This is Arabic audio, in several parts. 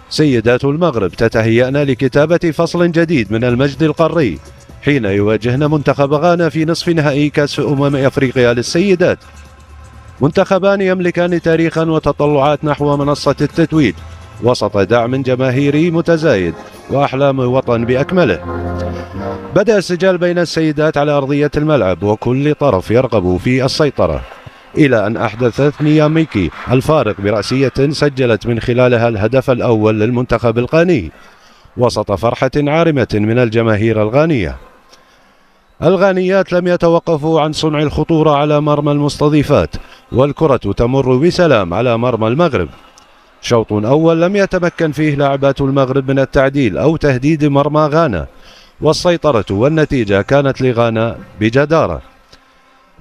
سيدات المغرب تتهيأن لكتابة فصل جديد من المجد القاري حين يواجهن منتخب غانا في نصف نهائي كأس أفريقيا للسيدات. منتخبان يملكان تاريخا وتطلعات نحو منصة التتويج وسط دعم جماهيري متزايد وأحلام وطن بأكمله. بدأ السجال بين السيدات على أرضية الملعب وكل طرف يرغب في السيطرة، إلى أن أحدثت نياميكي الفارق برأسية سجلت من خلالها الهدف الأول للمنتخب الغاني وسط فرحة عارمة من الجماهير الغانية. الغانيات لم يتوقفوا عن صنع الخطورة على مرمى المستضيفات، والكرة تمر بسلام على مرمى المغرب. شوط أول لم يتمكن فيه لاعبات المغرب من التعديل أو تهديد مرمى غانا، والسيطرة والنتيجة كانت لغانا بجدارة.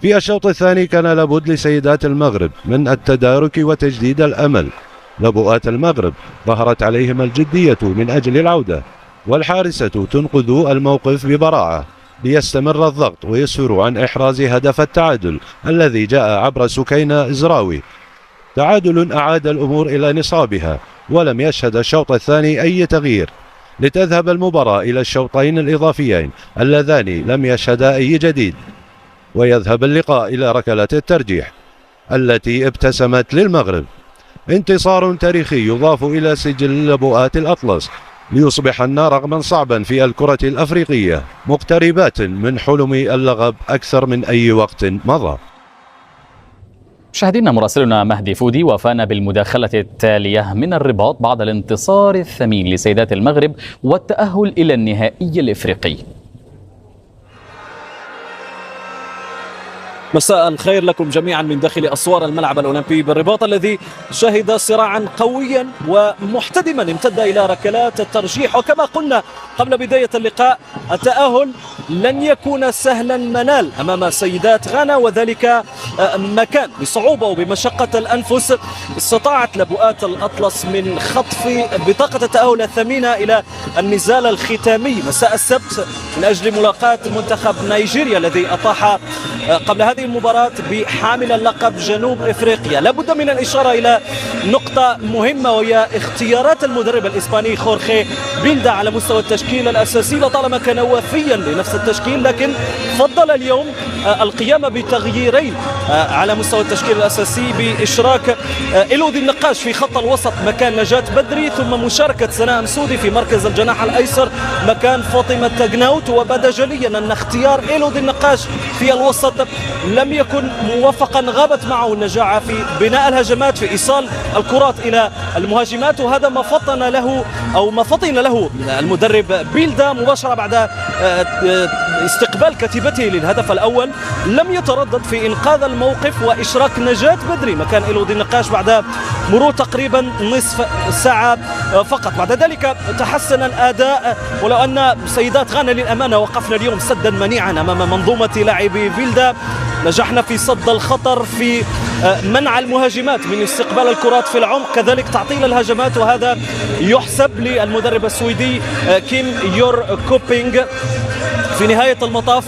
في الشوط الثاني كان لابد لسيدات المغرب من التدارك وتجديد الأمل. لبؤات المغرب ظهرت عليهم الجدية من أجل العودة، والحارسة تنقذ الموقف ببراعة ليستمر الضغط ويسفر عن إحراز هدف التعادل الذي جاء عبر سكينة إزراوي. تعادل أعاد الأمور إلى نصابها، ولم يشهد الشوط الثاني أي تغيير لتذهب المباراة إلى الشوطين الإضافيين اللذان لم يشهدا أي جديد، ويذهب اللقاء إلى ركلات الترجيح التي ابتسمت للمغرب. انتصار تاريخي يضاف إلى سجل لبؤات الأطلس ليصبحن رغما صعبا في الكرة الأفريقية مقتربات من حلم اللقب أكثر من أي وقت مضى. مشاهدينا، مراسلنا مهدي فودي وفانا بالمداخلة التالية من الرباط بعد الانتصار الثمين لسيدات المغرب والتأهل إلى النهائي الإفريقي. مساء الخير لكم جميعا من داخل أسوار الملعب الأولمبي بالرباط الذي شهد صراعا قويا ومحتدما امتد إلى ركلات الترجيح. وكما قلنا قبل بداية اللقاء، التأهل لن يكون سهلا منال أمام سيدات غانا، وذلك ما كان بصعوبة وبمشقة الأنفس. استطاعت لبؤات الأطلس من خطف بطاقة التأهل الثمينة إلى النزال الختامي مساء السبت من أجل ملاقاة منتخب نيجيريا الذي أطاح قبل هذه المباراة بحامل اللقب جنوب إفريقيا. لابد من الإشارة إلى نقطة مهمة، وهي اختيارات المدرب الإسباني خورخي بيلدا على مستوى التشكيل الأساسي. لطالما كان وفيا لنفس التشكيل، لكن فضل اليوم القيام بتغييرين على مستوى التشكيل الأساسي، بإشراك إلودي النقاش في خط الوسط مكان نجاة بدري، ثم مشاركة سناء مسودي في مركز الجناح الأيسر مكان فاطمة تجناوت. وبدا جليا أن اختيار إلودي النقاش في الوسط لم يكن موفقا، غابت معه النجاعة في بناء الهجمات، في إيصال الكرات إلى المهاجمات، وهذا ما فطن له المدرب بيلدا مباشرة بعد استقبال كتيبته للهدف الأول. لم يتردد في إنقاذ الموقف وإشراك نجاة بدري مكان إلودي النقاش بعد مرور تقريبا نصف ساعة فقط. بعد ذلك تحسن الأداء، ولو أن سيدات غانا للأمانة وقفنا اليوم سدا منيعا أمام منظومة لاعبي بيلدا. نجحنا في صد الخطر، في منع المهاجمات من استقبال الكرات في العمق، كذلك تعطيل الهجمات، وهذا يحسب للمدرب السويدي كيم يور كوبينغ. في نهاية المطاف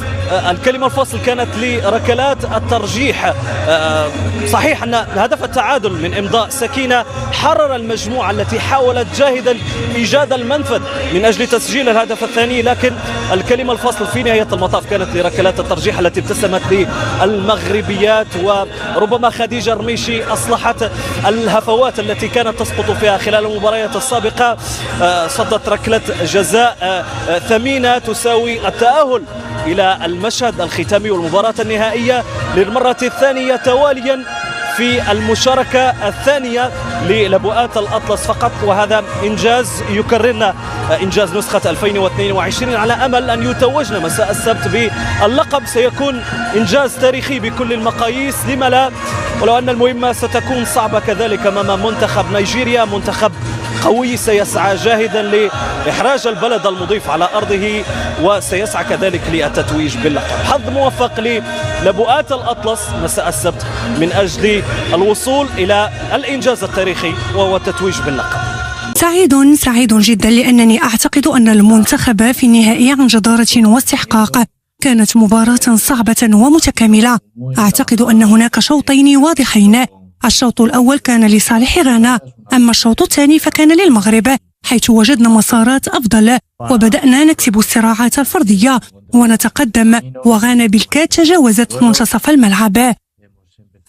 الكلمة الفاصل كانت لركلات الترجيح. صحيح أن هدف التعادل من إمضاء سكينة حرر المجموعة التي حاولت جاهدا إيجاد المنفذ من أجل تسجيل الهدف الثاني، لكن الكلمة الفاصل في نهاية المطاف كانت لركلات الترجيح التي ابتسمت للمغربيات. وربما خديجة رميشي أصلحت الهفوات التي كانت تسقط فيها خلال المباريات السابقة. صدت ركلة جزاء ثمينة تساوي التأهل إلى المشهد الختامي والمباراة النهائية للمرة الثانية تواليا في المشاركة الثانية للبؤات الأطلس فقط، وهذا إنجاز يكررنا إنجاز نسخة 2022 على أمل أن يتوجنا مساء السبت باللقب. سيكون إنجاز تاريخي بكل المقاييس، لما لا، ولو أن المهمة ستكون صعبة كذلك أمام منتخب نيجيريا، منتخب قوي سيسعى جاهدا لإحراج البلد المضيف على أرضه، وسيسعى كذلك للتتويج باللقب. حظ موفق لبؤات الأطلس مساء السبت من أجل الوصول إلى الإنجاز التاريخي وهو التتويج باللقب. سعيد جدا، لأنني أعتقد أن المنتخب في النهائي عن جدارة واستحقاق. كانت مباراة صعبة ومتكاملة. أعتقد أن هناك شوطين واضحين. الشوط الأول كان لصالح غانا، أما الشوط الثاني فكان للمغرب. حيث وجدنا مسارات أفضل وبدأنا نكسب الصراعات الفردية ونتقدم، وغانا بالكاد تجاوزت منتصف الملعب.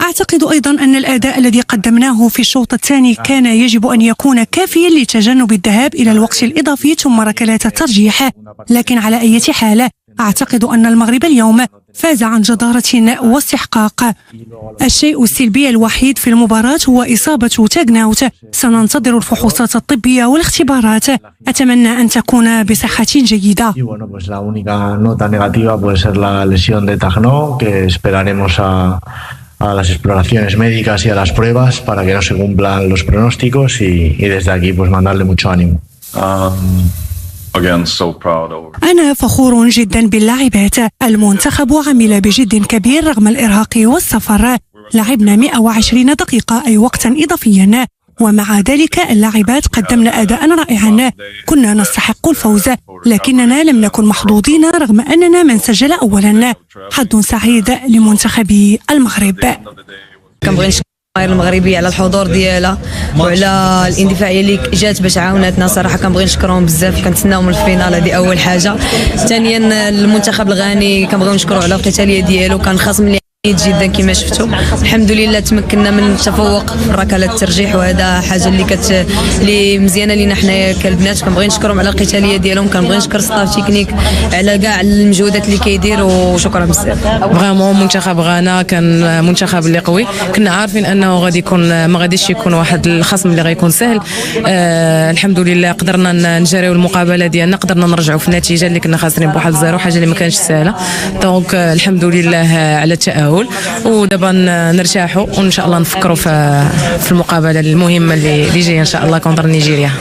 أعتقد أيضا أن الأداء الذي قدمناه في الشوط الثاني كان يجب أن يكون كافيا لتجنب الذهاب إلى الوقت الإضافي ثم ركلات الترجيح، لكن على أي حال أعتقد أن المغرب اليوم فاز عن جدارة واستحقاق. الشيء السلبي الوحيد في المباراة هو إصابة تاغناوت. سننتظر الفحوصات الطبية والاختبارات، أتمنى أن تكون بصحة جيدة. a las exploraciones médicas y a las pruebas para que no se cumplan los pronósticos y desde aquí pues mandarle mucho ánimo. أنا فخور جدا باللاعبات. المنتخب عمل بجد كبير رغم الإرهاق والسفر. لعبنا 120 دقيقة أي وقتا إضافيا، ومع ذلك اللاعبات قدمنا أداء رائعا. كنا نستحق الفوز لكننا لم نكن محظوظين رغم أننا من سجل أولا. حظ سعيد لمنتخب المغرب. كنبغي نشكر الجماهير المغربيه على الحضور ديالها وعلى الاندفاعيه اللي جات باش عاوناتنا. صراحه كنبغي نشكرهم بزاف، كنتسناوهم الفينال، هذه اول حاجه. ثانيا المنتخب الغاني كنبغيو نشكروا على القتاليه ديالو، كان خصم اللي جدا كما شفتوا. الحمد لله تمكنا من التفوق في ركلات الترجيح، وهذا حاجه اللي مزيانه لينا حنايا كالبنات. كنبغي نشكرهم على القتاليه ديالهم، كنبغي نشكر ستاف تكنيك على كاع المجهودات اللي كيديروا، وشكرا بزاف. فريمون منتخب غانا كان منتخب اللي قوي، كنا عارفين انه غادي يكون ما غاديش يكون واحد الخصم اللي غيكون سهل. الحمد لله قدرنا نجريو المقابله ديالنا، قدرنا نرجعوا في النتيجه اللي كنا خاسرين بواحد 0، حاجه اللي ما كانش سهله. دونك الحمد لله على التأهل، ودابا نرتاحوا وان شاء الله نفكروا في المقابله المهمه اللي جايه ان شاء الله كونتر نيجيريا.